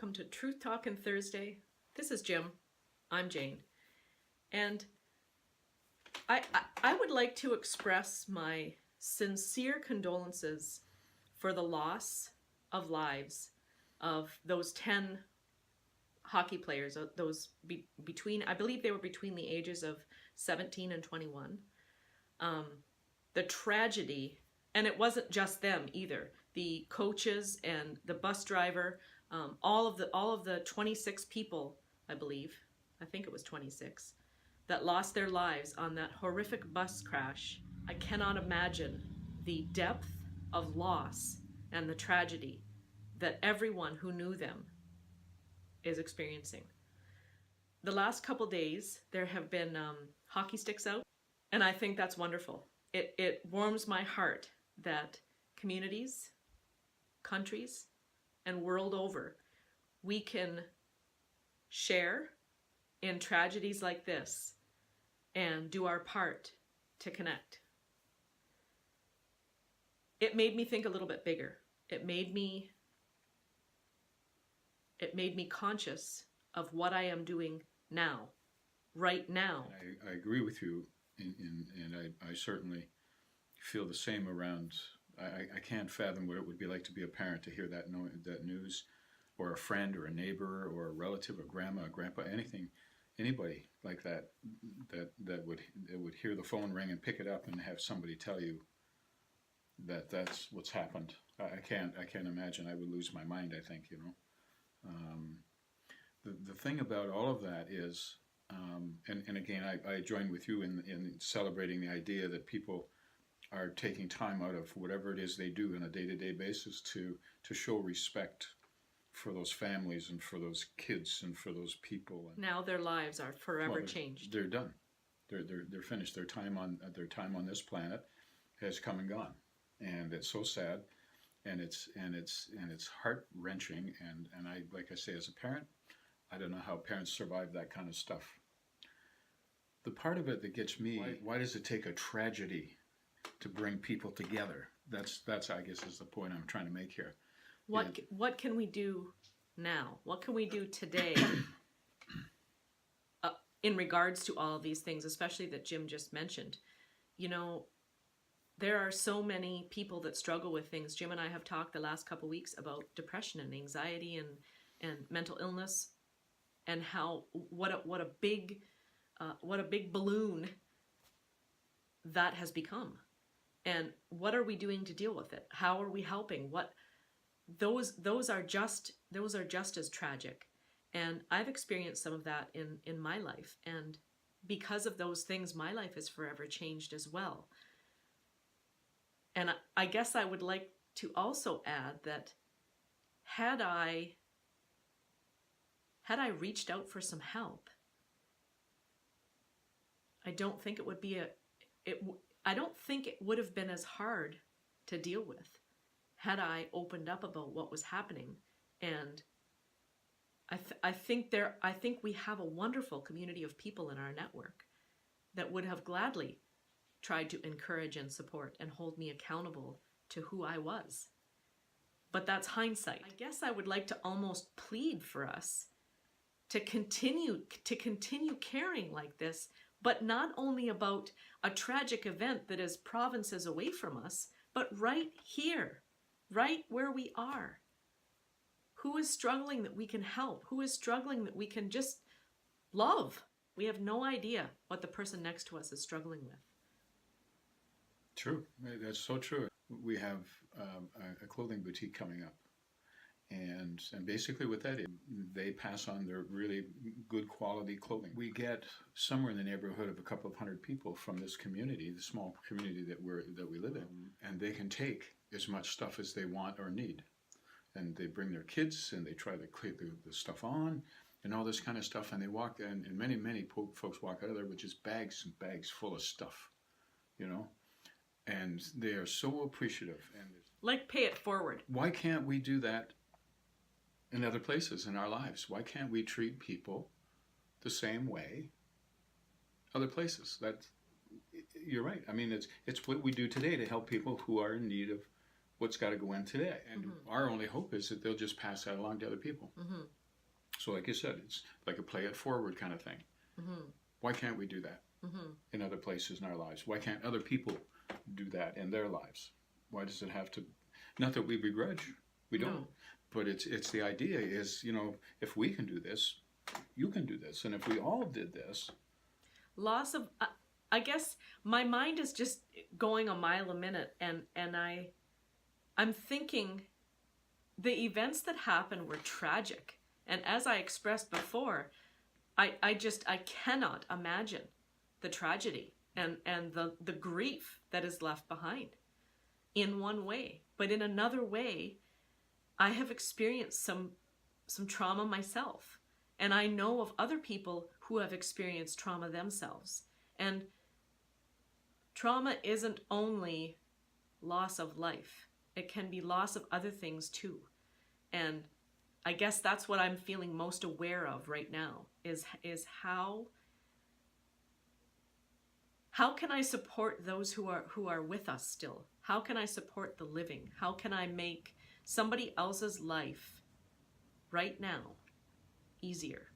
welcome to Truth Talkin' Thursday. This is Jim. I'm Jane. And I would like to express my sincere condolences for the loss of lives of those 10 hockey players, between, I believe they were between the ages of 17 and 21. The tragedy, and it wasn't just them either. The coaches and the bus driver, all of the 26 people, I think it was 26, that lost their lives on that horrific bus crash. I cannot imagine the depth of loss and the tragedy that everyone who knew them is experiencing. The last couple days, there have been hockey sticks out, and I think that's wonderful. It warms my heart that communities, countries, and world over, we can share in tragedies like this and do our part to connect. It made me think a little bit bigger. It made me conscious of what I am doing now, right now. I agree with you, and I certainly feel the same around. I can't fathom what it would be like to be a parent to hear that news, or a friend, or a neighbor, or a relative, or grandma, or grandpa, anybody like that would hear the phone ring and pick it up and have somebody tell you that that's what's happened. I can't imagine. I would lose my mind, I think, The thing about all of that is, and again, I join with you in celebrating the idea that people are taking time out of whatever it is they do on a day-to-day basis to show respect for those families and for those kids and for those people. And now their lives are forever changed. They're done. They're finished. Their time on this planet has come and gone, and it's so sad, and it's heart-wrenching. And I, like I say, as a parent, I don't know how parents survive that kind of stuff. The part of it that gets me, why does it take a tragedy to bring people together? That's I guess is the point I'm trying to make here. What can we do now? What can we do today in regards to all of these things, especially that Jim just mentioned? There are so many people that struggle with things. Jim and I have talked the last couple of weeks about depression and anxiety and mental illness, and how what a big balloon that has become. And what are we doing to deal with it? How are we helping? Those are just as tragic. And I've experienced some of that in my life. And because of those things, my life is forever changed as well. And I guess I would like to also add that had I reached out for some help, I don't think it would have been as hard to deal with had I opened up about what was happening. And I think we have a wonderful community of people in our network that would have gladly tried to encourage and support and hold me accountable to who I was. But that's hindsight. I guess I would like to almost plead for us to continue caring like this, but not only about a tragic event that is provinces away from us, but right here, right where we are. Who is struggling that we can help? Who is struggling that we can just love? We have no idea what the person next to us is struggling with. True. That's so true. We have a clothing boutique coming up. And basically what that is, they pass on their really good quality clothing. We get somewhere in the neighborhood of a couple of hundred people from this community, the small community that we live in, and they can take as much stuff as they want or need. And they bring their kids and they try to clear the stuff on and all this kind of stuff, and they walk, and many folks walk out of there with just bags and bags full of stuff, and they are so appreciative. And like pay it forward. Why can't we do that in other places in our lives? Why can't we treat people the same way other places? You're right. I mean, it's what we do today to help people who are in need what's got to go in today. And our only hope is that they'll just pass that along to other people. So like you said, it's like a play it forward kind of thing. Why can't we do that in other places in our lives? Why can't other people do that in their lives? Why does it have to, not that we begrudge, we don't, No. but it's the idea is, you know, if we can do this, you can do this. And if we all did this. Loss of, I guess my mind is just going a mile a minute, and I'm thinking the events that happened were tragic. And as I expressed before, I cannot imagine the tragedy and the grief that is left behind in one way. But in another way, I have experienced some trauma myself. And I know of other people who have experienced trauma themselves. And trauma isn't only loss of life. It can be loss of other things too. And I guess that's what I'm feeling most aware of right now is how can I support those who are with us still? How can I support the living? How can I make somebody else's life right now easier?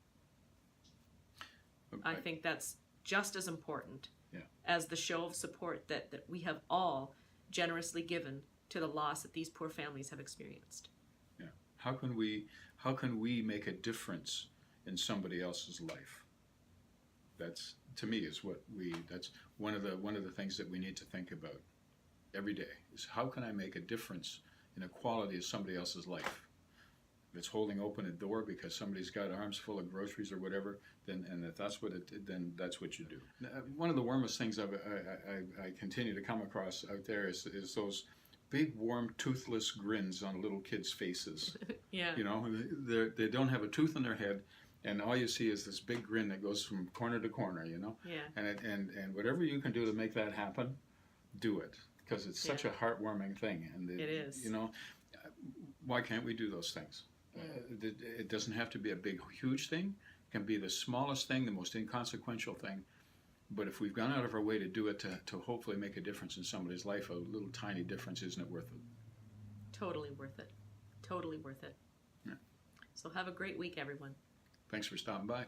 Okay. I think that's just as important Yeah. as the show of support that we have all generously given to the loss that these poor families have experienced. Yeah. How can we make a difference in somebody else's life? That's, to me, that's one of the things that we need to think about every day is how can I make a difference in the quality of somebody else's life? If it's holding open a door because somebody's got arms full of groceries or whatever, then if that's what that's what you do. One of the warmest things I continue to come across out there is those big, warm, toothless grins on little kids' faces. Yeah. You know, they don't have a tooth in their head, and all you see is this big grin that goes from corner to corner. You know. Yeah. And whatever you can do to make that happen, do it, because it's such a heartwarming thing. And it is. You know, why can't we do those things? It doesn't have to be a big, huge thing. It can be the smallest thing, the most inconsequential thing. But if we've gone out of our way to do it to hopefully make a difference in somebody's life, a little tiny difference, isn't it worth it? Totally worth it. Totally worth it. Yeah. So have a great week, everyone. Thanks for stopping by.